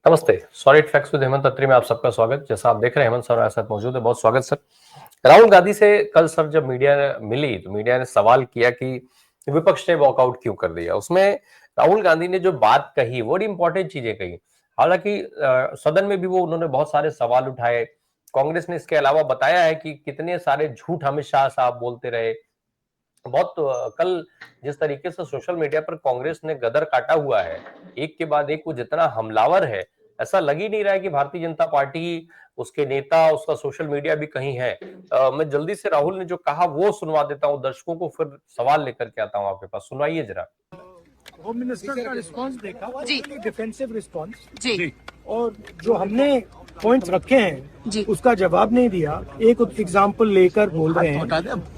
नमस्ते। Solid facts with Hemant अत्री में आप सबका स्वागत। जैसा आप देख रहे हैं हेमंत सर हमारे साथ मौजूद है, बहुत स्वागत सर। राहुल गांधी से कल सर जब मीडिया मिली तो मीडिया ने सवाल किया कि विपक्ष ने वॉकआउट क्यों कर दिया। उसमें राहुल गांधी ने जो बात कही वो बड़ी इंपॉर्टेंट चीजें कही। हालांकि सदन में भी वो उन्होंने बहुत सारे सवाल उठाए। कांग्रेस ने इसके अलावा बताया है कि कितने सारे झूठ अमित शाह साहब बोलते रहे। बहुत कल जिस तरीके से सोशल मीडिया पर कांग्रेस ने गदर काटा हुआ है, एक के बाद एक वो जितना हमलावर है, ऐसा लग ही नहीं रहा है कि भारतीय जनता पार्टी, उसके नेता, उसका सोशल मीडिया भी कहीं है। मैं जल्दी से राहुल ने जो कहा वो सुनवा देता हूं दर्शकों को, फिर सवाल लेकर के आता हूं आपके पास। सुनाइए जरा। होम मिनिस्टर का रिस्पांस देखा जी। डिफेंसिव रिस्पांस जी और जो हमने पॉइंट्स रखे हैं जी उसका जवाब नहीं दिया। एक एग्जांपल लेकर बोल रहे हैं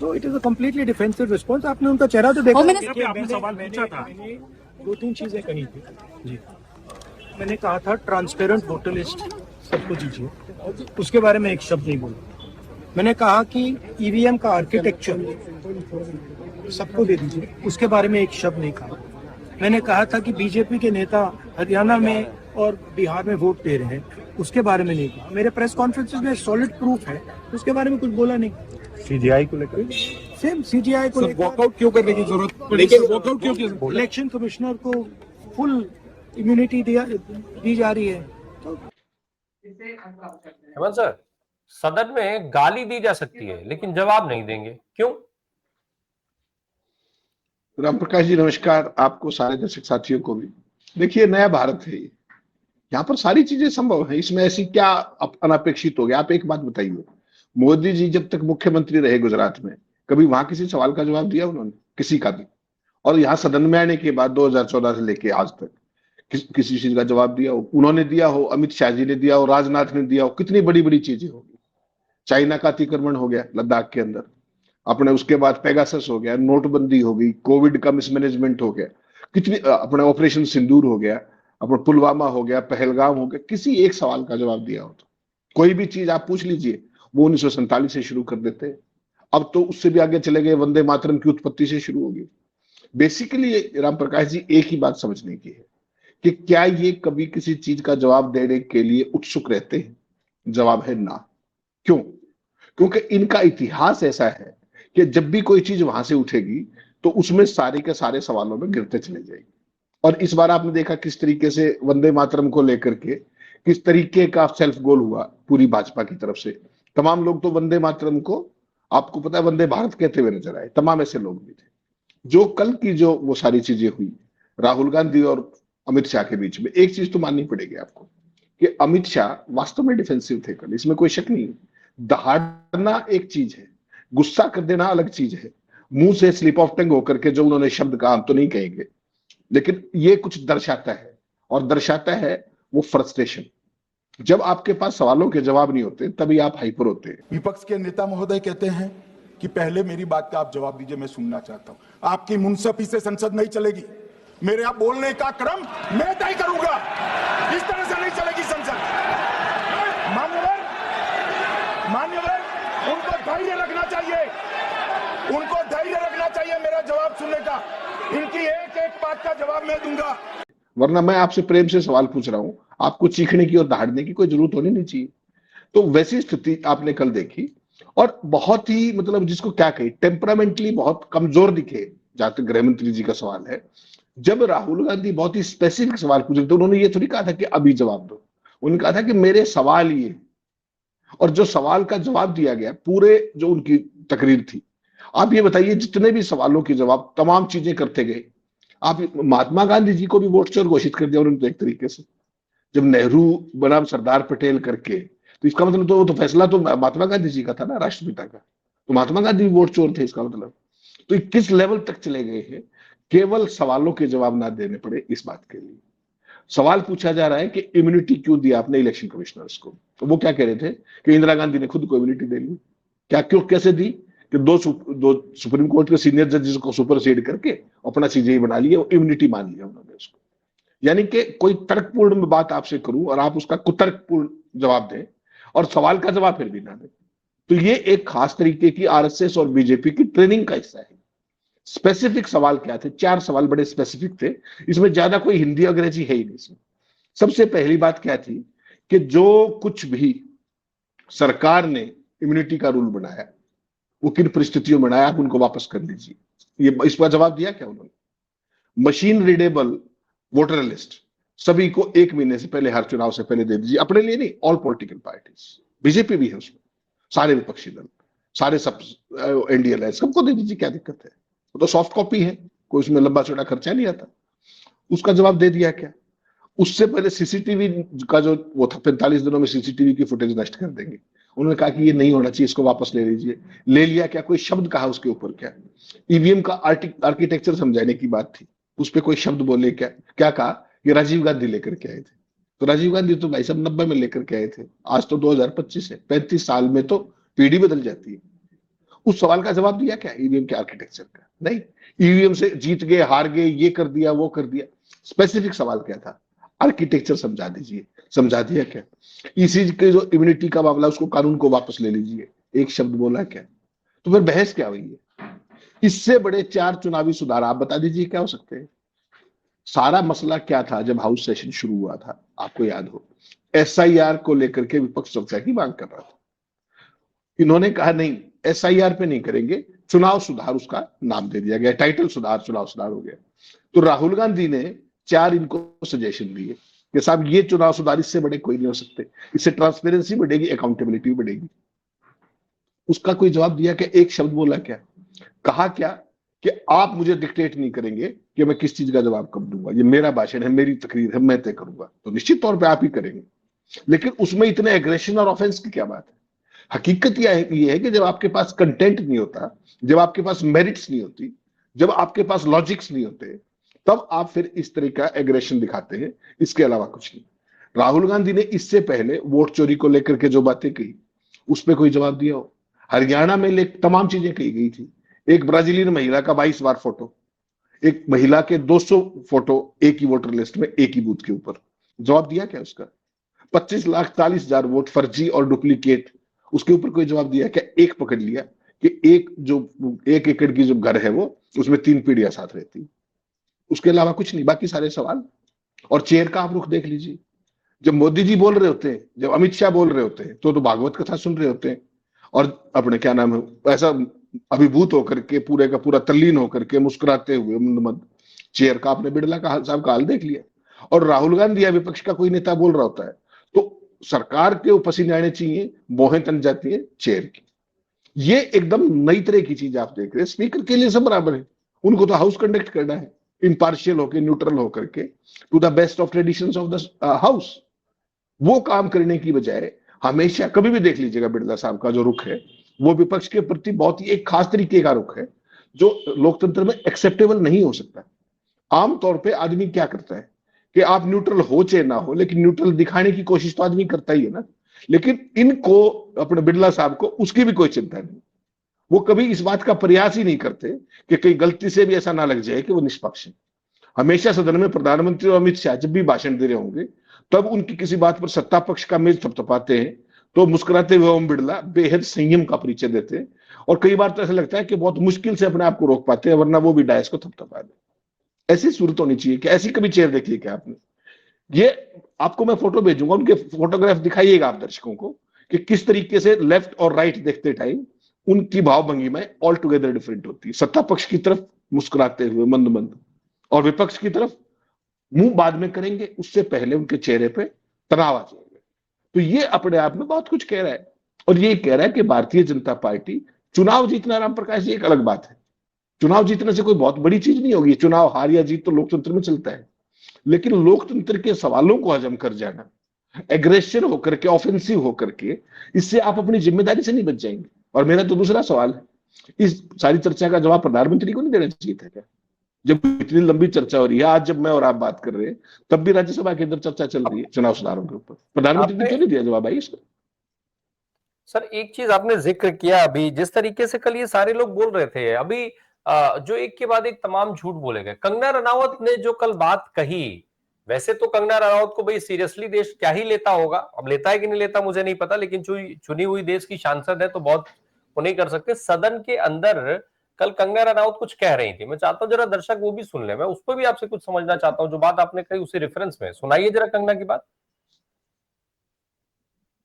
तो it is a completely defensive response. आपने उनका चेहरा तो देखा। होम मिनिस्टर आपने सवाल पूछा था, मैंने दो तीन चीजें कही थी जी। मैंने कहा था ट्रांसपेरेंट वोटर लिस्ट सबको दीजिए, उसके बारे में एक शब्द नहीं बोला। मैंने कहा कि ईवीएम का आर्किटेक्चर सबको दे दीजिए, उसके बारे में एक शब्द नहीं कहा। मैंने कहा था कि बीजेपी के नेता हरियाणा में और बिहार में वोट दे रहे हैं, उसके बारे में नहीं कहा। मेरे प्रेस कॉन्फ्रेंसेस में सॉलिड प्रूफ है, उसके बारे में कुछ बोला नहीं। सीजीआई को लेकर सेम सीजीआई को वॉकआउट क्यों करने की जरूरत पड़ी? वॉकआउट क्यों किया? इलेक्शन कमिश्नर को फुल इम्यूनिटी दी जा रही है। तो हेमंत सर, सदन में गाली दी जा सकती है लेकिन जवाब नहीं देंगे, क्यों? राम प्रकाश जी नमस्कार, आपको सारे दर्शक साथियों को भी। देखिए, नया भारत है ये, यहाँ पर सारी चीजें संभव है। इसमें ऐसी क्या अनपेक्षित हो गया? आप एक बात बताइए, मोदी जी जब तक मुख्यमंत्री रहे गुजरात में, कभी वहां किसी सवाल का जवाब दिया उन्होंने? किसी का भी? और यहाँ सदन में आने के बाद 2014 से लेके आज तक किसी चीज का जवाब दिया हो? उन्होंने दिया हो, अमित शाह जी ने दिया हो, राजनाथ ने दिया हो, कितनी बड़ी बड़ी चीजें होगी। चाइना का अतिक्रमण हो गया लद्दाख के अंदर, अपने उसके बाद पेगासस हो गया, नोटबंदी हो गई, कोविड का मिसमैनेजमेंट हो गया, कितनी अपना ऑपरेशन सिंदूर हो गया, अपना पुलवामा हो गया, पहलगाम हो गया। किसी एक सवाल का जवाब दिया हो तो? कोई भी चीज आप पूछ लीजिए, वो 1947 से शुरू कर देते हैं। अब तो उससे भी आगे चले गए, वंदे मातरम की उत्पत्ति से शुरू होगी। बेसिकली राम प्रकाश जी, एक ही बात समझने की है कि क्या ये कभी किसी चीज का जवाब देने के लिए उत्सुक रहते हैं? जवाब है ना। क्यों? क्योंकि इनका इतिहास ऐसा है कि जब भी कोई चीज वहां से उठेगी तो उसमें सारे के सारे सवालों में गिरते चले जाएगी। और इस बार आपने देखा किस तरीके से वंदे मातरम को लेकर के किस तरीके का सेल्फ गोल हुआ पूरी भाजपा की तरफ से। तमाम लोग तो वंदे मातरम को, आपको पता है, वंदे भारत कहते हुए नजर आए। तमाम ऐसे लोग भी थे। जो कल की जो वो सारी चीजें हुई राहुल गांधी और अमित शाह के बीच में, एक चीज तो माननी पड़ेगी आपको कि अमित शाह वास्तव में डिफेंसिव थे कल, इसमें कोई शक नहीं है। दहाड़ना एक चीज है, गुस्सा कर देना अलग चीज है। मुंह से स्लिप ऑफ टंग होकर के जो उन्होंने शब्द कहा, हम तो नहीं कहेंगे, लेकिन ये कुछ दर्शाता है। और दर्शाता है वो फ्रस्ट्रेशन। जब आपके पास सवालों के जवाब नहीं होते तभी आप हाइपर होते हैं। विपक्ष के नेता महोदय कहते हैं कि पहले मेरी बात का आप जवाब दीजिए, मैं सुनना चाहता हूं। आपकी मुंसफी से संसद नहीं चलेगी। मेरे आप बोलने का क्रम मैं तय करूंगा। इस तरह से नहीं चलेगी संसद। मान्यवर, उनको धैर्य रखना चाहिए, उनको धैर्य रखना चाहिए मेरा जवाब सुनने का। इनकी एक एक बात का जवाब मैं दूंगा। वरना मैं आपसे प्रेम से सवाल पूछ रहा हूं, आपको चीखने की और दहाड़ने की कोई जरूरत होनी नहीं चाहिए। तो वैसी स्थिति आपने कल देखी और बहुत ही, मतलब जिसको क्या कहे, टेम्परामेंटली बहुत कमजोर दिखे, जहां तक गृह मंत्री जी का सवाल है। जब राहुल गांधी बहुत ही स्पेसिफिक सवाल पूछे तो उन्होंने ये थोड़ी कहा था कि अभी जवाब दो। उन्होंने कहा था कि मेरे सवाल ये, और जो सवाल का जवाब दिया गया पूरे जो उनकी तकरीर थी, आप ये बताइए जितने भी सवालों के जवाब तमाम चीजें करते गए। आप महात्मा गांधी जी को भी वोट चोर घोषित कर दिया उन्होंने तो एक तरीके से, जब नेहरू बनाम सरदार पटेल करके। तो इसका मतलब तो वो तो फैसला तो महात्मा गांधी जी का था ना, राष्ट्रपिता का। तो महात्मा गांधी वोट चोर थे इसका मतलब। तो किस लेवल तक चले गए हैं, केवल सवालों के जवाब ना देने पड़े इस बात के लिए। सवाल पूछा जा रहा है कि इम्यूनिटी क्यों दिया आपने इलेक्शन कमिश्नर्स को? तो वो क्या कह रहे थे कि इंदिरा गांधी ने खुद को इम्यूनिटी दे ली। क्या, क्यों, कैसे दी? कि दो सुप्रीम कोर्ट के सीनियर जजेस को सुपरसीड करके अपना चीजें बना लिया, इम्यूनिटी मान लिया उन्होंने उसको। यानी कि कोई तर्कपूर्ण बात आपसे करूं और आप उसका कुतर्कपूर्ण जवाब दें और सवाल का जवाब फिर भी ना दें, तो ये एक खास तरीके की आरएसएस और बीजेपी की ट्रेनिंग का हिस्सा है। स्पेसिफिक सवाल क्या थे? 4 सवाल बड़े स्पेसिफिक थे। इसमें ज्यादा कोई हिंदी अंग्रेजी है ही नहीं इसमें। सबसे पहली बात क्या थी कि जो कुछ भी सरकार ने इम्यूनिटी का रूल बनाया, वो किन परिस्थितियों में बनाया, आप उनको वापस कर लीजिए। ये इस पर जवाब दिया क्या उन्होंने? मशीन रीडेबल वोटर लिस्ट सभी को 1 महीने से पहले, हर चुनाव से पहले दे दीजिए। अपने लिए नहीं, ऑल पॉलिटिकल पार्टीज, बीजेपी भी है उसमें, सारे विपक्षी दल, सारे सब एनडीए है, सबको दे दीजिए, क्या दिक्कत है? वो तो सॉफ्ट कॉपी है, कोई उसमें लंबा चौड़ा खर्चा नहीं आता। उसका जवाब दे दिया क्या? उससे पहले सीसीटीवी का जो वो था, 45 दिनों में सीसीटीवी की फुटेज नष्ट कर देंगे। उन्होंने कहा कि ये नहीं होना चाहिए, इसको वापस ले लीजिए। ले लिया क्या? कोई शब्द कहा उसके ऊपर क्या? ईवीएम का आर्किटेक्चर समझाने की बात थी, उस पर कोई शब्द बोले क्या? क्या कहा? ये राजीव गांधी लेकर के आए थे। तो राजीव गांधी तो भाई साहब 90 में लेकर के आए थे, आज तो 2025 है, 35 साल में तो पीढ़ी बदल जाती है। उस सवाल का जवाब दिया क्या ईवीएम के आर्किटेक्चर का? नहीं। ईवीएम से जीत गए, हार गए, ये कर दिया, वो कर दिया। स्पेसिफिक सवाल क्या था? आर्किटेक्चर समझा दीजिए। समझा दिया क्या? इसी के जो इम्यूनिटी का मामला, उसको कानून को वापस ले लीजिए। एक शब्द बोला क्या? तो फिर बहस क्या हुई है? इससे बड़े 4 चुनावी सुधार आप बता दीजिए क्या हो सकते हैं? सारा मसला क्या था जब हाउस सेशन शुरू हुआ था? आपको याद हो, एसआईआर को लेकर के विपक्ष चर्चा की मांग कर रहा था। इन्होंने कहा नहीं, एसआईआर पे नहीं करेंगे, चुनाव सुधार उसका नाम दे दिया गया, टाइटल सुधार, चुनाव सुधार हो गया। तो राहुल गांधी ने 4 इनको सजेशन दिए कि साहब ये चुनाव सुधार, इससे बड़े कोई नहीं हो सकते, इससे ट्रांसपेरेंसी बढ़ेगी, अकाउंटेबिलिटी बढ़ेगी। उसका कोई जवाब दिया क्या? एक शब्द बोला क्या? कहा क्या कि आप मुझे डिक्टेट नहीं करेंगे कि मैं किस चीज का जवाब कब दूंगा, ये मेरा भाषण है, मेरी तकरीर है, मैं तय करूंगा। तो निश्चित तौर पर आप ही करेंगे, लेकिन उसमें इतने एग्रेशन और ऑफेंस की क्या बात है? हकीकत ये है कि जब आपके पास कंटेंट नहीं होता, जब आपके पास मेरिट्स नहीं होती, जब आपके पास लॉजिक्स नहीं होते, तब आप फिर इस तरह का एग्रेशन दिखाते हैं। इसके अलावा कुछ नहीं। राहुल गांधी ने इससे पहले वोट चोरी को लेकर के जो बातें कही, उस पर कोई जवाब दिया हो? हरियाणा में तमाम चीजें कही गई थी। एक ब्राजीलियन महिला का 22 बार फोटो, एक महिला के 200 फोटो एक ही वोटर लिस्ट में, एक ही बूथ के ऊपर। जवाब दिया क्या उसका? 25,40,000 वोट फर्जी और डुप्लीकेट, उसके ऊपर कोई जवाब दिया क्या? एक पकड़ लिया कि एक एकड़ की जो घर है वो, उसमें 3 पीढ़ियां साथ रहती। उसके अलावा कुछ नहीं, बाकी सारे सवाल। और चेयर का आप रुख देख लीजिए। जब मोदी जी बोल रहे होते हैं, जब अमित शाह बोल रहे होते हैं, तो भागवत कथा सुन रहे होते हैं, और अपने क्या नाम है, ऐसा अभिभूत होकर के, पूरे का पूरा तल्लीन होकर के, मुस्कुराते हुए मंद। चेयर का आपने बिड़ला का साहब का हाल देख लिया। और राहुल गांधी या विपक्ष का कोई नेता बोल रहा होता है तो सरकार के पसीने आने चाहिए, मोहें तन जाती है चेयर की। ये एकदम नई तरह की चीज आप देख रहे हैं। स्पीकर के लिए सब बराबर है, उनको तो हाउस कंडक्ट करना है, इम्पार्शियल होकर, न्यूट्रल होकर के, to the best of traditions of the house. वो काम करने की बजाय हमेशा, कभी भी देख लीजिएगा बिड़ला साहब का जो रुख है, वो विपक्ष के प्रति बहुत ही एक खास तरीके का रुख है, जो लोकतंत्र में एक्सेप्टेबल नहीं हो सकता। आमतौर पे आदमी क्या करता है कि आप न्यूट्रल हो चाहे ना हो, लेकिन न्यूट्रल दिखाने की कोशिश तो आदमी करता ही है ना। लेकिन इनको, अपने बिड़ला साहब को, उसकी भी कोई चिंता नहीं। वो कभी इस बात का प्रयास ही नहीं करते कि कहीं गलती से भी ऐसा ना लग जाए कि वो निष्पक्ष है। हमेशा सदन में प्रधानमंत्री और अमित शाह जब भी भाषण दे रहे होंगे, तब उनकी किसी बात पर सत्ता पक्ष का मेज थपथपाते हैं, तो मुस्कुराते हुए ओम बिड़ला बेहद संयम का परिचय देते हैं। और कई बार तो ऐसा लगता है कि बहुत मुश्किल से अपने आप को रोक पाते हैं, वरना वो भी डायस को थपथपा दे। ऐसी सूरत होनी चाहिए कि ऐसी कभी चेयर देखी है क्या आपने? ये आपको मैं फोटो भेजूंगा, उनके फोटोग्राफ दिखाइएगा आप दर्शकों को कि किस तरीके से लेफ्ट और राइट देखते टाइम उनकी भाव भंगिमा ऑल टुगेदर डिफरेंट होती है। सत्ता पक्ष की तरफ मुस्कुराते हुए मंद मंद, और विपक्ष की तरफ मुंह बाद में करेंगे, उससे पहले उनके चेहरे पे तनाव आ जाएगा। तो ये अपने आप में बहुत कुछ कह रहा है। और ये कह रहा है कि भारतीय जनता पार्टी चुनाव जीतना, राम प्रकाश जी, एक अलग बात है। चुनाव जीतने से कोई बहुत बड़ी चीज नहीं होगी। चुनाव हार या जीत तो लोकतंत्र में चलता है, लेकिन लोकतंत्र के सवालों को हजम कर जाना, एग्रेसिव होकर के, ऑफेंसिव होकर के, इससे आप अपनी जिम्मेदारी से नहीं बच जाएंगे। और मेरा तो दूसरा सवाल है, इस सारी चर्चा का जवाब प्रधानमंत्री को नहीं देना चाहिए था क्या? जब इतनी लंबी चर्चा हो रही है, आज जब मैं और आप बात कर रहे हैं, तब भी राज्यसभा के अंदर चर्चा चल रही है चुनाव सुधारों के ऊपर, प्रधानमंत्री ने क्यों नहीं दिया जवाब? आई इसका। सर, एक चीज आपने जिक्र किया अभी, जिस तरीके से कल ये सारे लोग बोल रहे थे, अभी जो एक के बाद एक तमाम झूठ बोले गए। कंगना रनावत ने जो कल बात कही, वैसे तो कंगना रनावत को भाई सीरियसली देश क्या ही लेता होगा, अब लेता है कि नहीं लेता मुझे नहीं पता, लेकिन चुनी हुई देश की सांसद है तो बहुत वो नहीं कर सकते। सदन के अंदर कल कंगना रनावत कुछ कह रही थी, मैं चाहता हूँ जरा दर्शक वो भी सुन ले, मैं उस पर भी आपसे कुछ समझना चाहता हूँ, जो बात आपने कही उसी रेफरेंस में सुनाइए जरा कंगना की बात।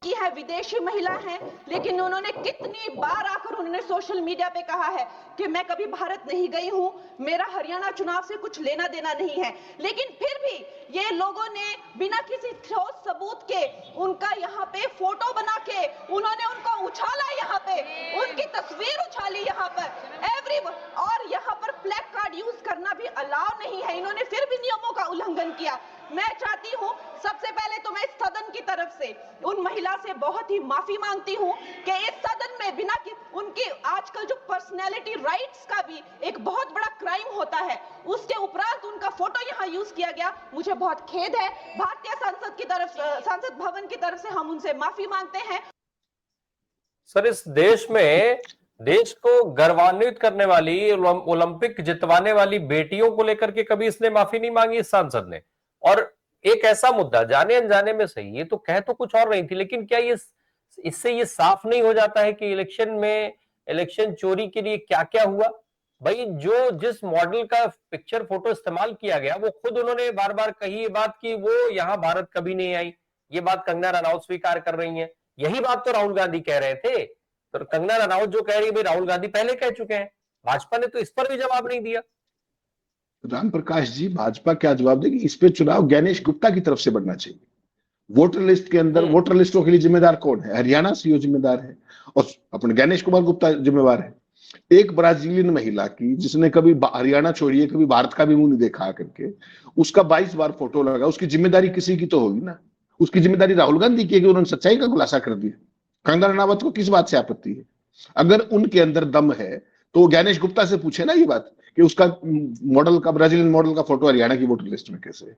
की है, विदेशी महिला है, लेकिन उन्होंने कितनी बार आकर उन्होंने सोशल मीडिया पे कहा है कि मैं कभी भारत नहीं गई हूं, मेरा हरियाणा चुनाव से कुछ लेना देना नहीं है। लेकिन फिर भी ये लोगों ने बिना किसी ठोस सबूत के उनका यहाँ पे फोटो बना के उन्होंने उनको उछाला, यहाँ पे उनकी तस्वीर उछाली यहाँ पर एवरी, और यहाँ पर प्लेक कार्ड यूज करना भी अलाउ नहीं है। इन्होंने फिर भी नियमों का उल्लंघन किया। मैं चाहती हूं सबसे पहले तो मैं इस सदन की तरफ से उन महिला से बहुत ही माफी मांगती हूं कि इस सदन में बिना कि उनकी आजकल जो पर्सनैलिटी राइट्स का भी एक बहुत बड़ा क्राइम होता है, उसके उपरांत उनका फोटो यहां यूज किया गया। मुझे बहुत खेद है। भारतीय संसद की तरफ, संसद भवन की तरफ से हम उनसे माफी मांगते हैं। सर, इस देश में देश को गौरवान्वित करने वाली, ओलंपिक जितवाने वाली बेटियों को लेकर के कभी इसने माफी नहीं मांगी इस सांसद ने। और एक ऐसा मुद्दा जाने अनजाने में सही, ये तो कह तो कुछ और रही थी, लेकिन क्या ये इससे ये साफ नहीं हो जाता है कि इलेक्शन में इलेक्शन चोरी के लिए क्या क्या हुआ? भाई, जो जिस मॉडल का पिक्चर फोटो इस्तेमाल किया गया, वो खुद उन्होंने बार बार कही ये बात कि वो यहाँ भारत कभी नहीं आई। ये बात कंगना रनावत स्वीकार कर रही है। यही बात तो राहुल गांधी कह रहे थे। तो कंगना रनावत जो कह रही है, राहुल गांधी पहले कह चुके हैं। भाजपा ने तो इस पर भी जवाब नहीं दिया। राम प्रकाश जी, भाजपा क्या जवाब देगी? इस पे चुनाव ज्ञानेश गुप्ता की तरफ से बढ़ना चाहिए। वोटर लिस्ट के अंदर वोटर लिस्टों के लिए जिम्मेदार कौन है? हरियाणा सीओ जिम्मेदार है और अपने ज्ञानेश कुमार गुप्ता जिम्मेवार है। एक ब्राजीलियन महिला की, जिसने कभी हरियाणा छोड़िए कभी भारत का भी मुंह नहीं देखा करके, उसका 22 बार फोटो लगा, उसकी जिम्मेदारी किसी की तो होगी ना। उसकी जिम्मेदारी राहुल गांधी की है कि उन्होंने सच्चाई का खुलासा कर दिया। कंगना रनावत को किस बात से आपत्ति है? अगर उनके अंदर दम है तो ज्ञानेश गुप्ता से पूछे ना ये बात कि उसका मॉडल का, ब्राजीलियन मॉडल का फोटो हरियाणा की वोटर लिस्ट में कैसे है।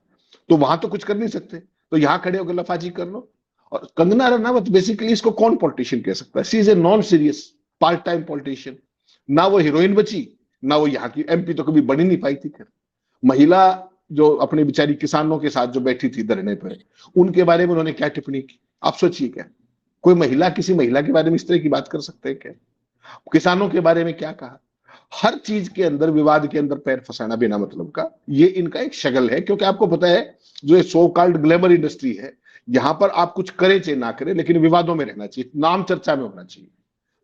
तो वहां तो कुछ कर नहीं सकते, तो यहां खड़े होकर लफाजी कर लो। और कंगना रनावत बेसिकली, इसको कौन पॉलिटिशियन कह सकता है? She is a non serious part time politician. ना वो हीरोइन बची, ना वो यहाँ की एमपी तो कभी बन ही नहीं पाई थी। खैर, महिला जो अपने बेचारी किसानों के साथ जो बैठी थी धरने पर, उनके बारे में उन्होंने क्या टिप्पणी की? आप सोचिए, क्या कोई महिला किसी महिला के बारे में इस तरह की बात कर सकते हैं क्या? किसानों के बारे में क्या कहा? हर चीज के अंदर, विवाद के अंदर पैर फंसाना बिना मतलब का, ये इनका एक शगल है। क्योंकि आपको पता है, जो ये सो कॉल्ड ग्लैमर इंडस्ट्री है, यहां पर आप कुछ करें चाहे ना करें, लेकिन विवादों में रहना चाहिए, नाम चर्चा में होना चाहिए।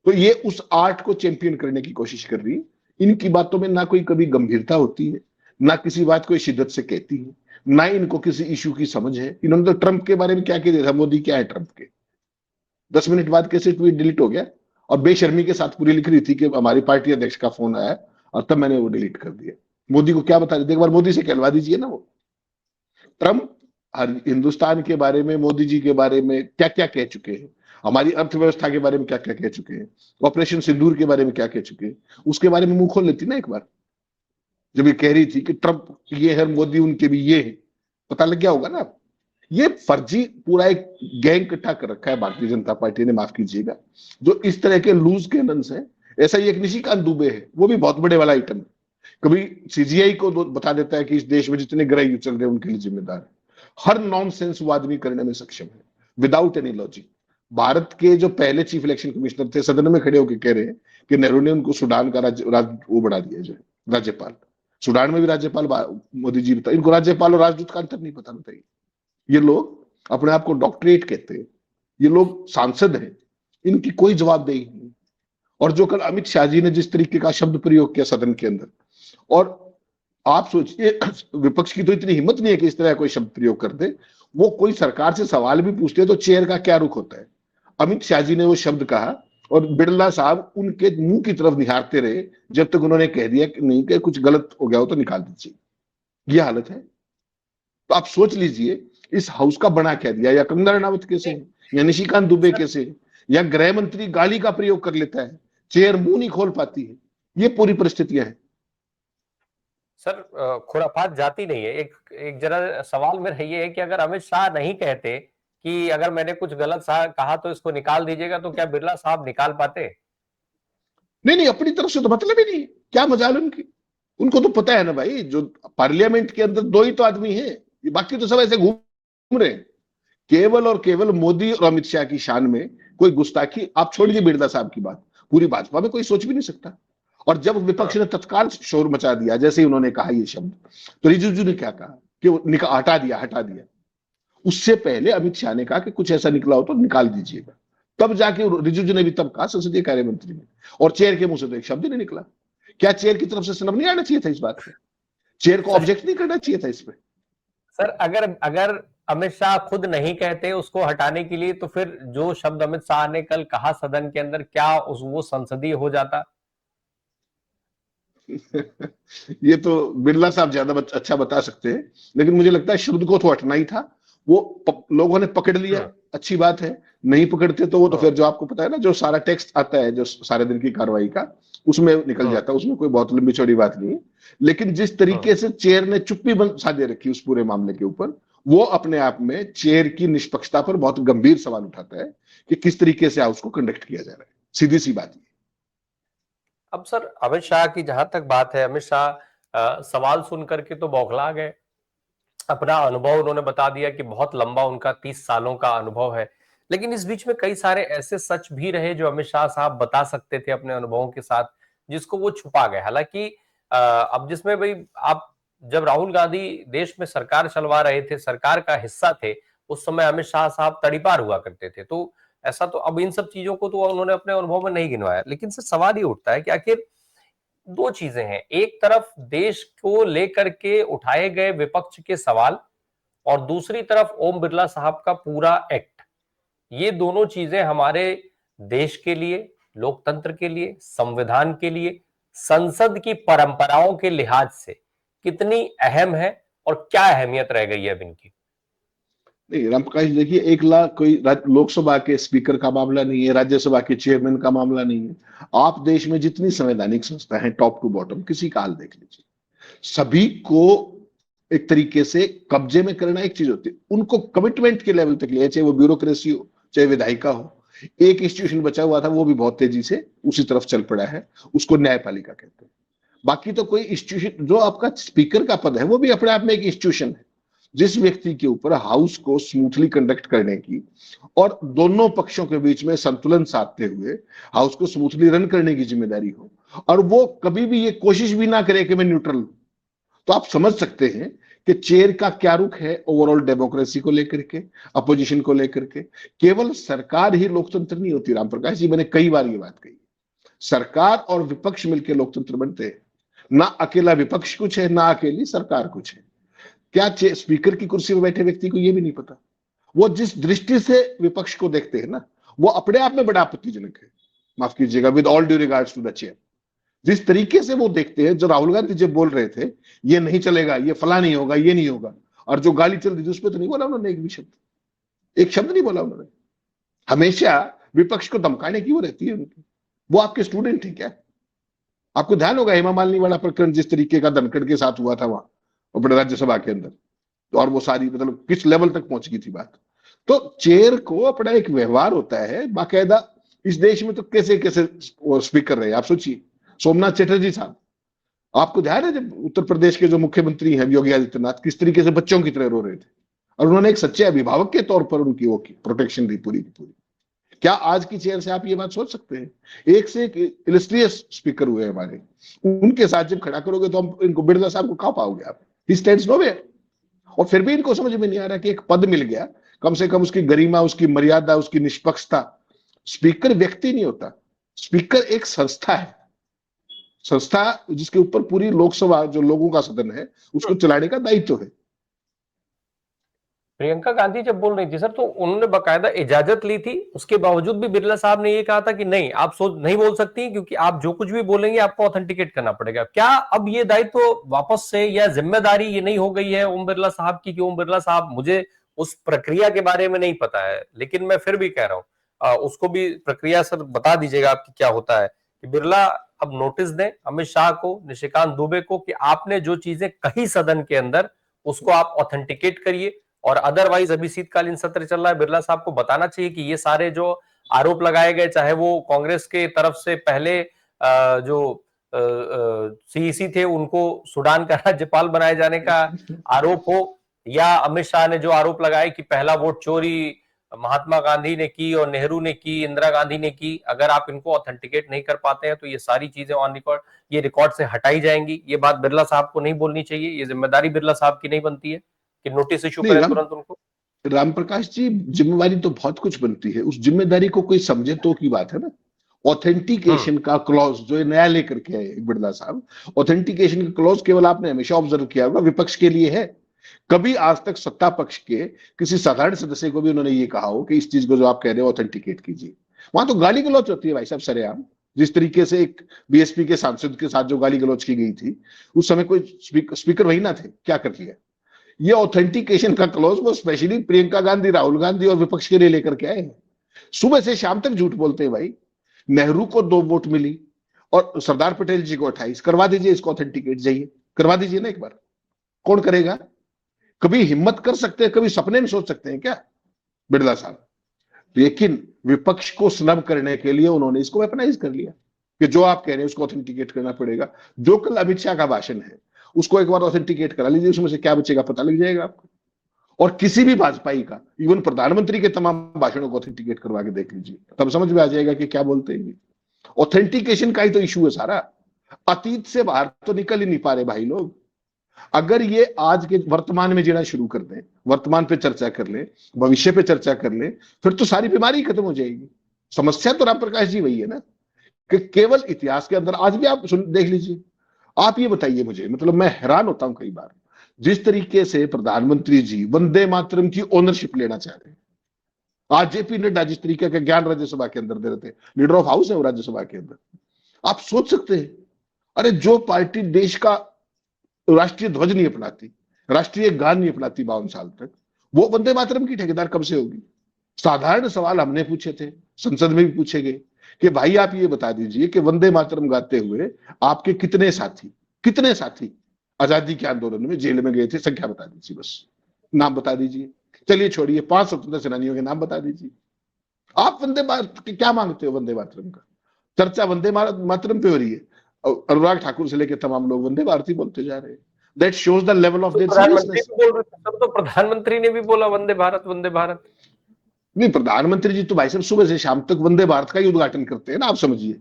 तो ये उस आर्ट को चैंपियन करने की कोशिश कर रही है। इनकी बातों में ना कोई कभी गंभीरता होती है, ना किसी बात को शिद्दत से कहती है, ना इनको किसी इशू की समझ है। इन्होंने तो ट्रंप के बारे में क्या कह दिया था, मोदी क्या है ट्रंप के। 10 मिनट बाद कैसे ट्वीट डिलीट हो गया, और बेशर्मी के साथ पूरी लिख रही थी कि हमारी पार्टी अध्यक्ष का फोन आया और तब मैंने वो डिलीट कर दिया। मोदी को क्या बता रही थी? एक बार मोदी से कहलवा दीजिए ना। वो ट्रंप हिंदुस्तान के बारे में, मोदी जी के बारे में क्या क्या कह चुके हैं, हमारी अर्थव्यवस्था के बारे में क्या क्या कह चुके हैं, ऑपरेशन सिंदूर के बारे में क्या कह चुके हैं, उसके बारे में मुंह खोल लेती ना एक बार। जब ये कह रही थी कि ट्रंप ये है, मोदी उनके भी ये है, पता लग गया होगा ना। ये फर्जी पूरा एक गैंग इकट्ठा कर रखा है भारतीय जनता पार्टी ने, माफ कीजिएगा, जो इस तरह के लूज कैनन्स हैं। ऐसा ही एक निशिकांत दुबे है, वो भी बहुत बड़े वाला आइटम है। कभी सीजीआई को बता देता है कि इस देश में जितने गृह युद्ध चल रहे हैं उनके लिए जिम्मेदार है। हर नॉनसेंस वो आदमी करने में सक्षम है विदाउट एनी लॉजिक। भारत के जो पहले चीफ इलेक्शन कमिश्नर थे, सदन में खड़े होकर कह रहे हैं कि नेहरू ने उनको सूडान का वो बढ़ा दिया, जो राज्यपाल। सूडान में भी राज्यपाल मोदी जी बता, इनको राज्यपाल और राजदूत का अंतर नहीं पता। बताइए, ये लोग अपने आप को डॉक्टरेट कहते हैं, ये लोग सांसद हैं, इनकी कोई जवाबदेही नहीं। और जो कल अमित शाह जी ने जिस तरीके का शब्द प्रयोग किया सदन के अंदर, और आप सोचिए विपक्ष की तो इतनी हिम्मत नहीं है कि इस तरह कोई शब्द प्रयोग कर दे। वो कोई सरकार से सवाल भी पूछते हैं तो चेयर का क्या रुख होता है। अमित शाह जी ने वो शब्द कहा और बिरला साहब उनके मुंह की तरफ निहारते रहे जब तक उन्होंने कह दिया कि नहीं, कि कुछ गलत हो गया हो तो निकाल दीजिए। ये हालत है। तो आप सोच लीजिए इस हाउस का बना क्या दिया। या कंगना रनावत कैसे है, या निशिकांत दुबे कैसे है, या गृह मंत्री गाली का प्रयोग कर लेता है, चेयर मुंह नहीं खोल पाती है। ये पूरी परिस्थितियां हैं। सर, खुरापात जाती नहीं है। एक जरा सवाल मेरा ये है कि अगर अमित शाह नहीं कहते कि अगर मैंने कुछ गलत कहा तो इसको निकाल दीजिएगा, तो क्या बिरला साहब निकाल पाते? नहीं, अपनी तरफ से तो मतलब ही नहीं, क्या मजाल उनकी। उनको तो पता है ना भाई, जो पार्लियामेंट के अंदर 2 ही तो आदमी है, ये बाकी तो सब ऐसे घूम रहे हैं। केवल और केवल मोदी और अमित शाह की शान में कोई गुस्ताखी, आप छोड़िए बिरला साहब की बात, पूरी भाजपा में कोई सोच भी नहीं सकता। और जब विपक्ष ने तत्काल शोर मचा दिया, जैसे ही उन्होंने कहा ये शब्द, तो रिजिजू ने क्या कहा कि वो हटा दिया। उससे पहले अमित शाह ने कहा कि कुछ ऐसा निकला हो तो निकाल दीजिएगा। तब जाके रिजिजू ने भी तब कहा संसदीय कार्य मंत्री ने, और चेयर के मुंह से तो एक शब्द ही नहीं निकला। क्या चेयर की तरफ से शर्म नहीं आना चाहिए था इस बात पे? चेयर को ऑब्जेक्ट नहीं करना चाहिए था इस पे? सर, अगर अगर अमित शाह खुद नहीं कहते उसको हटाने के लिए, तो फिर जो शब्द अमित शाह ने कल कहा सदन के अंदर, क्या वो संसदीय हो जाता? ये तो बिरला साहब ज्यादा अच्छा बता सकते हैं, लेकिन मुझे लगता है शब्द को तो हटना ही था। वो लोगों ने पकड़ लिया, अच्छी बात है। नहीं पकड़ते तो वो तो फिर जो आपको पता है ना, जो सारा टेक्स्ट आता है जो सारे दिन की कार्रवाई का, उसमें निकल जाता है। उसमें कोई बहुत लंबी चौड़ी बात नहीं है। लेकिन जिस तरीके से चेयर ने चुप्पी साधे रखी उस पूरे मामले के ऊपर, वो अपने आप में चेयर की निष्पक्षता पर बहुत गंभीर सवाल उठाता है कि किस तरीके से हाउस को कंडक्ट किया जा रहा है। सीधी सी बात है। अब सर, अमित शाह की जहां तक बात है, अमित शाह सवाल सुन करके तो बौखला गए। अपना अनुभव उन्होंने बता दिया कि बहुत लंबा उनका 30 सालों का अनुभव है। लेकिन इस बीच में कई सारे ऐसे सच भी रहे जो अमित शाह साहब बता सकते थे अपने अनुभवों के साथ, जिसको वो छुपा गए। हालांकि अब जिसमें भाई, आप जब राहुल गांधी देश में सरकार चलवा रहे थे, सरकार का हिस्सा थे, उस समय अमित शाह साहब तड़ीपार हुआ करते थे। तो ऐसा तो अब इन सब चीजों को तो उन्होंने अपने अनुभव में नहीं गिनवाया। लेकिन सर, सवाल ये उठता है कि आखिर दो चीजें हैं। एक तरफ देश को लेकर के उठाए गए विपक्ष के सवाल, और दूसरी तरफ ओम बिरला साहब का पूरा एक्ट। ये दोनों चीजें हमारे देश के लिए, लोकतंत्र के लिए, संविधान के लिए, संसद की परंपराओं के लिहाज से कितनी अहम है, और क्या अहमियत रह गई है अब इनकी? नहीं रामप्रकाश, देखिए, 1 लाख कोई लोकसभा के स्पीकर का मामला नहीं है, राज्यसभा के चेयरमैन का मामला नहीं है। आप देश में जितनी संवैधानिक संस्था है, टॉप टू बॉटम, किसी का हाल देख लीजिए। सभी को एक तरीके से कब्जे में करना एक चीज होती है, उनको कमिटमेंट के लेवल तक लिया, चाहे वो ब्यूरोक्रेसी हो, चाहे विधायिका हो। एक इंस्टीट्यूशन बचा हुआ था, वो भी बहुत तेजी से उसी तरफ चल पड़ा है, उसको न्यायपालिका कहते हैं। बाकी तो कोई इंस्टीट्यूशन, जो आपका स्पीकर का पद है, वो भी अपने आप में एक इंस्टीट्यूशन है, जिस व्यक्ति के ऊपर हाउस को स्मूथली कंडक्ट करने की और दोनों पक्षों के बीच में संतुलन साधते हुए हाउस को स्मूथली रन करने की जिम्मेदारी हो, और वो कभी भी ये कोशिश भी ना करे कि मैं न्यूट्रल हूं, तो आप समझ सकते हैं कि चेयर का क्या रुख है ओवरऑल डेमोक्रेसी को लेकर के, अपोजिशन को लेकर के। केवल सरकार ही लोकतंत्र नहीं होती रामप्रकाश जी, मैंने कई बार ये बात कही। सरकार और विपक्ष मिलकर लोकतंत्र बनते हैं। ना अकेला विपक्ष कुछ है, ना अकेली सरकार कुछ है। क्या स्पीकर की कुर्सी पर बैठे व्यक्ति को यह भी नहीं पता? वो जिस दृष्टि से विपक्ष को देखते हैं ना, वो अपने आप में बड़ा आपत्तिजनक है। माफ कीजिएगा, with all due regards to the chair, जिस तरीके से वो देखते हैं। जो राहुल गांधी जब बोल रहे थे ये नहीं चलेगा, ये फला नहीं होगा, ये नहीं होगा, और जो गाली चल रही थी उस पर तो नहीं बोला उन्होंने एक भी शब्द, एक शब्द नहीं बोला उन्होंने। हमेशा विपक्ष को धमकाने की वो रहती है उनकी। वो आपके स्टूडेंट है क्या? आपको ध्यान होगा हेमा मालिनी वाला प्रकरण जिस तरीके का धनखड़ के साथ हुआ था वहां अपने राज्यसभा के अंदर, और वो सारी मतलब किस लेवल तक पहुंच गई थी बात। तो चेयर को अपना एक व्यवहार होता है बाकायदा। इस देश में तो कैसे कैसे स्पीकर रहे, आप सोचिए। सोमनाथ चटर्जी साहब, आपको ध्यान है जब उत्तर प्रदेश के जो मुख्यमंत्री हैं योगी आदित्यनाथ, किस तरीके से बच्चों की तरह रो रहे थे, और उन्होंने एक सच्चे अभिभावक के तौर पर उनकी वो की प्रोटेक्शन दी पूरी की पूरी। क्या आज की चेयर से आप ये बात सोच सकते हैं? एक से एक इलस्ट्रियस स्पीकर हुए हमारे, उनके साथ जब खड़ा करोगे तो हम इनको, बिरला साहब को कहां पाओगे आप? He stands nowhere. और फिर भी इनको समझ में नहीं आ रहा कि एक पद मिल गया, कम से कम उसकी गरिमा, उसकी मर्यादा, उसकी निष्पक्षता। स्पीकर व्यक्ति नहीं होता, स्पीकर एक संस्था है, संस्था जिसके ऊपर पूरी लोकसभा जो लोगों का सदन है उसको चलाने का दायित्व है। प्रियंका गांधी जब बोल रही थी सर, तो उन्होंने बकायदा इजाजत ली थी, उसके बावजूद भी बिरला साहब ने ये कहा था कि नहीं, आप नहीं बोल सकती, क्योंकि आप जो कुछ भी बोलेंगे आपको ऑथेंटिकेट करना पड़ेगा। क्या अब ये दायित्व वापस से, या जिम्मेदारी ये नहीं हो गई है ओम बिरला साहब की? कि ओम बिरला साहब, मुझे उस प्रक्रिया के बारे में नहीं पता है, लेकिन मैं फिर भी कह रहा हूँ, उसको भी प्रक्रिया सर बता दीजिएगा आपकी क्या होता है, कि बिरला अब नोटिस दें अमित शाह को, निशिकांत दुबे को, कि आपने जो चीजें कही सदन के अंदर उसको आप ऑथेंटिकेट करिए। और अदरवाइज अभी शीतकालीन सत्र चल रहा है, बिरला साहब को बताना चाहिए कि ये सारे जो आरोप लगाए गए, चाहे वो कांग्रेस के तरफ से पहले जो सीईसी थे उनको सूडान का राज्यपाल बनाए जाने का आरोप हो, या अमित शाह ने जो आरोप लगाए कि पहला वोट चोरी महात्मा गांधी ने की और नेहरू ने की, इंदिरा गांधी ने की, अगर आप इनको ऑथेंटिकेट नहीं कर पाते हैं तो ये सारी चीजें ऑन रिकॉर्ड, ये रिकॉर्ड से हटाई जाएंगी। ये बात बिरला साहब को नहीं बोलनी चाहिए, ये जिम्मेदारी बिरला साहब की नहीं बनती है कि नोटिस इशू नहीं करें तुरंत उनको। राम प्रकाश जी, जिम्मेवारी तो बहुत कुछ बनती है, उस जिम्मेदारी को कोई समझे तो की बात है ना। ऑथेंटिकेशन का क्लॉज जो नया लेकर के आए बिरला साहब, ऑथेंटिकेशन का क्लॉज केवल आपने हमेशा ऑब्जर्व किया होगा विपक्ष के लिए है। कभी आज तक सत्ता पक्ष के किसी साधारण सदस्य को भी उन्होंने ये कहा हो कि इस चीज को जो आप कह रहे हो ऑथेंटिकेट कीजिए। वहां तो गाली गलौज होती है भाई साहब सरेआम। जिस तरीके से एक बीएसपी के सांसद के साथ जो गाली गलौज की गई थी, उस समय कोई स्पीकर वही ना थे, क्या कर लिया। ये ऑथेंटिकेशन का क्लॉज वो स्पेशली प्रियंका गांधी, राहुल गांधी और विपक्ष के लिए लेकर के आए हैं। सुबह से शाम तक झूठ बोलते हैं भाई। नेहरू को 2 वोट मिली और सरदार पटेल जी को 28। करवा दीजिए इसको ऑथेंटिकेट, जाइए करवा दीजिए ना एक बार। कौन करेगा? कभी हिम्मत कर सकते हैं, कभी सपने में सोच सकते हैं क्या बिरला साहब? लेकिन विपक्ष को स्नब करने के लिए उन्होंने इसको वेपनाइज कर लिया कि जो आप कह रहे हैं उसको ऑथेंटिकेट करना पड़ेगा। जो कल अमित शाह का भाषण है उसको एक बार ऑथेंटिकेट करा लीजिए, उसमें से क्या बचेगा पता लग जाएगा आपको। और किसी भी भाजपाई का, इवन प्रधानमंत्री के तमाम भाषणों को ऑथेंटिकेट करवा के देख लीजिए, तब समझ में आ जाएगा कि क्या बोलते हैं। ऑथेंटिकेशन का ही तो इशू है सारा। अतीत से बाहर तो निकल ही नहीं पा रहे भाई लोग। अगर ये आज के वर्तमान में जीना शुरू कर दें, वर्तमान पे चर्चा कर ले, भविष्य पे चर्चा कर ले, फिर तो सारी बीमारी खत्म हो जाएगी। समस्या तो राम प्रकाश जी वही है ना कि केवल इतिहास के अंदर आज भी आप देख लीजिए। आप ये बताइए मुझे, मतलब मैं हैरान होता हूं कई बार जिस तरीके से प्रधानमंत्री जी वंदे मातरम की ओनरशिप लेना चाह रहे हैं। आज जेपी नड्डा जिस तरीके का ज्ञान राज्यसभा के अंदर दे रहे थे, लीडर ऑफ हाउस है वो राज्यसभा के अंदर। आप सोच सकते हैं, अरे जो पार्टी देश का राष्ट्रीय ध्वज नहीं अपनाती, राष्ट्रीय गान नहीं अपनाती 52 साल तक, वो वंदे मातरम की ठेकेदार कब से होगी? साधारण सवाल हमने पूछे थे, संसद में भी पूछे गए कि भाई आप ये बता दीजिए कि वंदे मातरम गाते हुए आपके कितने साथी आजादी के आंदोलन में जेल में गए थे, संख्या बता दीजिए, बस नाम बता दीजिए। चलिए छोड़िए, 5 स्वतंत्रता सेनानियों के नाम बता दीजिए। आप वंदे मातरम क्या मांगते हो? वंदे मातरम का चर्चा वंदे मातरम पे हो रही है, अनुराग ठाकुर से लेकर तमाम लोग वंदे भारत ही बोलते जा रहे हैं। That shows the level of their seriousness. तो प्रधानमंत्री ने भी बोला वंदे भारत वंदे भारत। नहीं, प्रधानमंत्री जी तो भाई साहब सुबह से शाम तक वंदे भारत का ही उद्घाटन करते हैं ना। आप समझिए,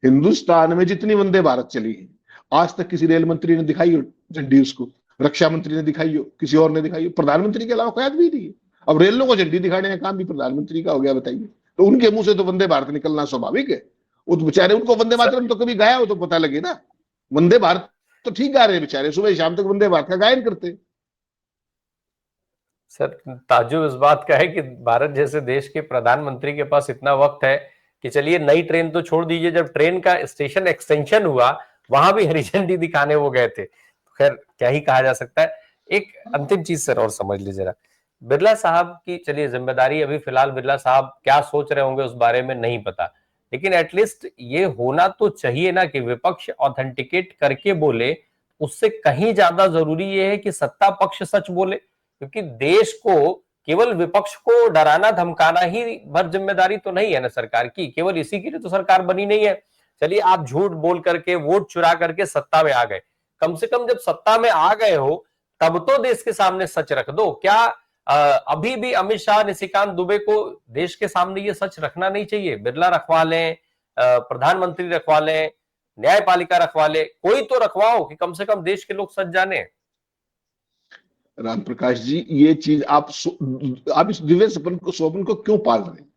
हिंदुस्तान में जितनी वंदे भारत चली है आज तक किसी रेल मंत्री ने दिखाई हो झंडी, उसको रक्षा मंत्री ने दिखाई हो, किसी और ने दिखाई हो, प्रधानमंत्री के अलावा कोई आदमी नहीं है। अब रेलों को झंडी दिखाने का काम भी प्रधानमंत्री का हो गया, बताइए। तो उनके मुंह से तो वंदे भारत निकलना स्वाभाविक है। वो बेचारे, उनको वंदे मातरम तो कभी गाया हो तो पता लगे ना। वंदे भारत तो ठीक गा रहे हैं बेचारे, सुबह शाम तक वंदे भारत का गायन करते। सर, ताज्जुब इस बात का है कि भारत जैसे देश के प्रधानमंत्री के पास इतना वक्त है कि चलिए नई ट्रेन तो छोड़ दीजिए, जब ट्रेन का स्टेशन एक्सटेंशन हुआ वहां भी हरी झंडी दिखाने वो गए थे। खैर क्या ही कहा जा सकता है। एक अंतिम चीज सर और समझ लीजिए जरा, बिरला साहब की चलिए जिम्मेदारी, अभी फिलहाल बिरला साहब क्या सोच रहे होंगे उस बारे में नहीं पता, लेकिन एटलीस्ट ये होना तो चाहिए ना कि विपक्ष ऑथेंटिकेट करके बोले। उससे कहीं ज्यादा जरूरी ये है कि सत्ता पक्ष सच बोले, क्योंकि देश को केवल विपक्ष को डराना धमकाना ही भर जिम्मेदारी तो नहीं है ना सरकार की। केवल इसी के लिए तो सरकार बनी नहीं है। चलिए आप झूठ बोल करके, वोट चुरा करके सत्ता में आ गए, कम से कम जब सत्ता में आ गए हो तब तो देश के सामने सच रख दो। क्या अभी भी अमित शाह, निशिकांत दुबे को देश के सामने ये सच रखना नहीं चाहिए? बिरला रखवा लें, प्रधानमंत्री रखवा लें, न्यायपालिका रखवा ले, कोई तो रखवाओ कि कम से कम देश के लोग सच जाने। राम प्रकाश जी, ये चीज आप इस दिव्य स्वप्न को क्यों पाल रहे हैं?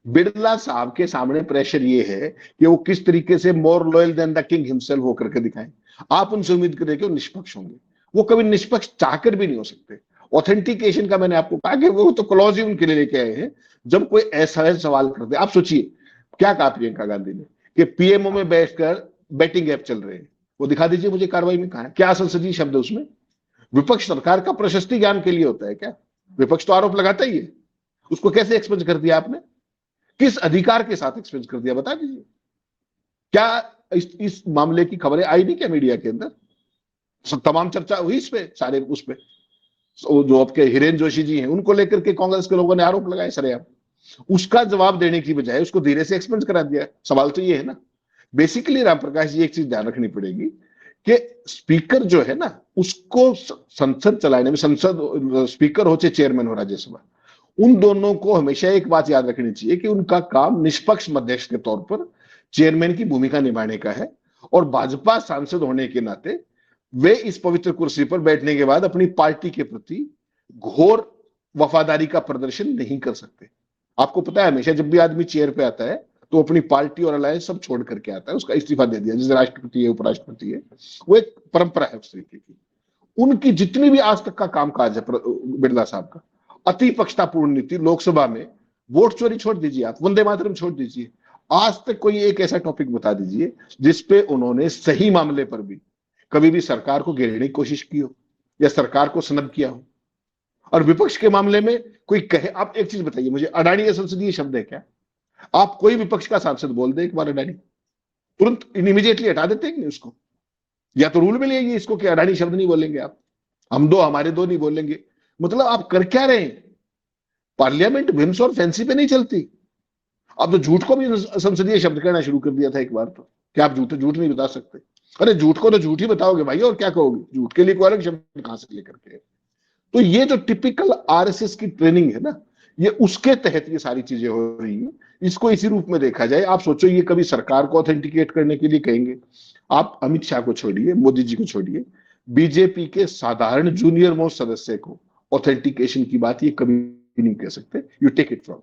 बिरला साहब के सामने प्रेशर ये है कि वो किस तरीके से more loyal than the king himself होकर के दिखाएं। आप उनसे उम्मीद करें कि वो निष्पक्ष होंगे, वो कभी निष्पक्ष चाहकर भी नहीं हो सकते। ऑथेंटिकेशन का मैंने आपको कहा कि वो तो क्लॉज ही उनके लिए लेके आए हैं। जब कोई ऐसा सवाल करते, आप सोचिए क्या कहा प्रियंका गांधी ने कि पीएमओ में बैठकर बैटिंग ऐप चल रहे हैं, वो दिखा दीजिए मुझे कार्रवाई में कहा है। क्या संसदीय शब्द है उसमें? विपक्ष सरकार का प्रशस्ति ज्ञान के लिए होता है क्या? विपक्ष तो आरोप लगाता ही है। उसको कैसे एक्सपेंस कर दिया आपने? किस अधिकार के साथ एक्सपेंस कर दिया बता दीजिए। क्या इस मामले की खबरें आई नहीं क्या मीडिया के अंदर? तमाम चर्चा हुई इस पे, सारे उस पे जो आपके हिरेन जोशी जी हैं उनको लेकर के कांग्रेस के लोगों ने आरोप लगाए सरेआम। उसका जवाब देने की बजाय उसको धीरे से एक्सपेंस करा दिया। सवाल तो ये है ना, बेसिकली राम प्रकाश जी एक चीज ध्यान रखनी पड़ेगी कि स्पीकर जो है ना, उसको संसद चलाने में, संसद स्पीकर हो चाहे चेयरमैन हो राज्यसभा, उन दोनों को हमेशा एक बात याद रखनी चाहिए कि उनका काम निष्पक्ष मध्यस्थ के तौर पर चेयरमैन की भूमिका निभाने का है, और भाजपा सांसद होने के नाते वे इस पवित्र कुर्सी पर बैठने के बाद अपनी पार्टी के प्रति घोर वफादारी का प्रदर्शन नहीं कर सकते। आपको पता है हमेशा जब भी आदमी चेयर पे आता है तो अपनी पार्टी और अलायंस सब छोड़ करके आता है, उसका इस्तीफा दे दिया, जैसे राष्ट्रपति है, उपराष्ट्रपति है, वो एक परंपरा है उस तरीके की। उनकी जितनी भी आज तक का कामकाज है बिरला साहब का, अति पक्षतापूर्ण नीति, लोकसभा में वोट चोरी छोड़ दीजिए, आप वंदे मातरम छोड़ दीजिए, आज तक कोई एक ऐसा टॉपिक बता दीजिए जिसपे उन्होंने सही मामले पर भी कभी भी सरकार को घेरने की कोशिश की हो या सरकार को सनद किया हो। और विपक्ष के मामले में कोई कहे, आप एक चीज बताइए मुझे, अडानी का संसदीय शब्द है क्या? आप कोई विपक्ष का सांसद बोल दे एक बार अडानी, तुरंत इमीडिएटली हटा देते हैं उसको, या तो रूल में ले आइए इसको कि अडानी शब्द नहीं बोलेंगे आप, हम दो हमारे दो नहीं बोलेंगे। मतलब आप कर क्या रहे हैं? पार्लियामेंट विम्स और फैंसी पे नहीं चलती। अब तो झूठ को भी संसदीय शब्द कहना शुरू कर दिया था एक बार, तो क्या आप झूठ नहीं बता सकते? अरे झूठ को तो झूठ ही बताओगे भाई, और क्या कहोगे? झूठ के लिए कोई अलग शब्द कहां से लेकर के? तो ये जो टिपिकल आरएसएस की ट्रेनिंग है ना, ये उसके तहत ये सारी चीजें हो रही हैं। इसको इसी रूप में देखा जाए। आप सोचो ये कभी सरकार को ऑथेंटिकेट करने के लिए कहेंगे? आप अमित शाह को छोड़िए, मोदी जी को छोड़िए, बीजेपी के साधारण जूनियर मोस्ट सदस्य को ऑथेंटिकेशन की बात ये कभी नहीं कह सकते। You take it from.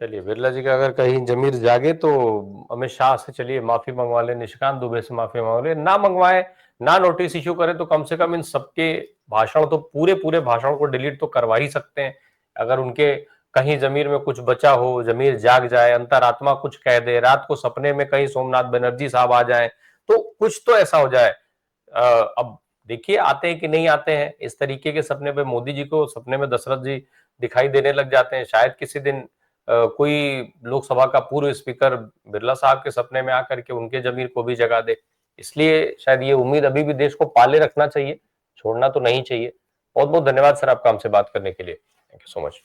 चलिए, बिरला जी का अगर कहीं जमीर जागे तो अमित शाह से चलिए माफी मंगवा ले, निशिकांत दुबे से माफी मांग ले, ना मंगवाए, ना नोटिस इश्यू करे, तो कम से कम इन सबके भाषण तो पूरे भाषण को डिलीट तो करवा ही सकते हैं। अगर उनके कहीं जमीर में कुछ बचा हो, जमीर जाग जाए, अंतरात्मा कुछ कह दे, रात को सपने में कहीं सोमनाथ बनर्जी साहब आ जाए, तो कुछ तो ऐसा हो जाए। अब देखिए आते हैं कि नहीं आते हैं इस तरीके के सपने पे। मोदी जी को सपने में दशरथ जी दिखाई देने लग जाते हैं, शायद किसी दिन कोई लोकसभा का पूर्व स्पीकर बिरला साहब के सपने में आकर के उनके जमीर को भी जगा दे। इसलिए शायद ये उम्मीद अभी भी देश को पाले रखना चाहिए, छोड़ना तो नहीं चाहिए। बहुत बहुत धन्यवाद सर आपका हमसे बात करने के लिए। Thank you so much.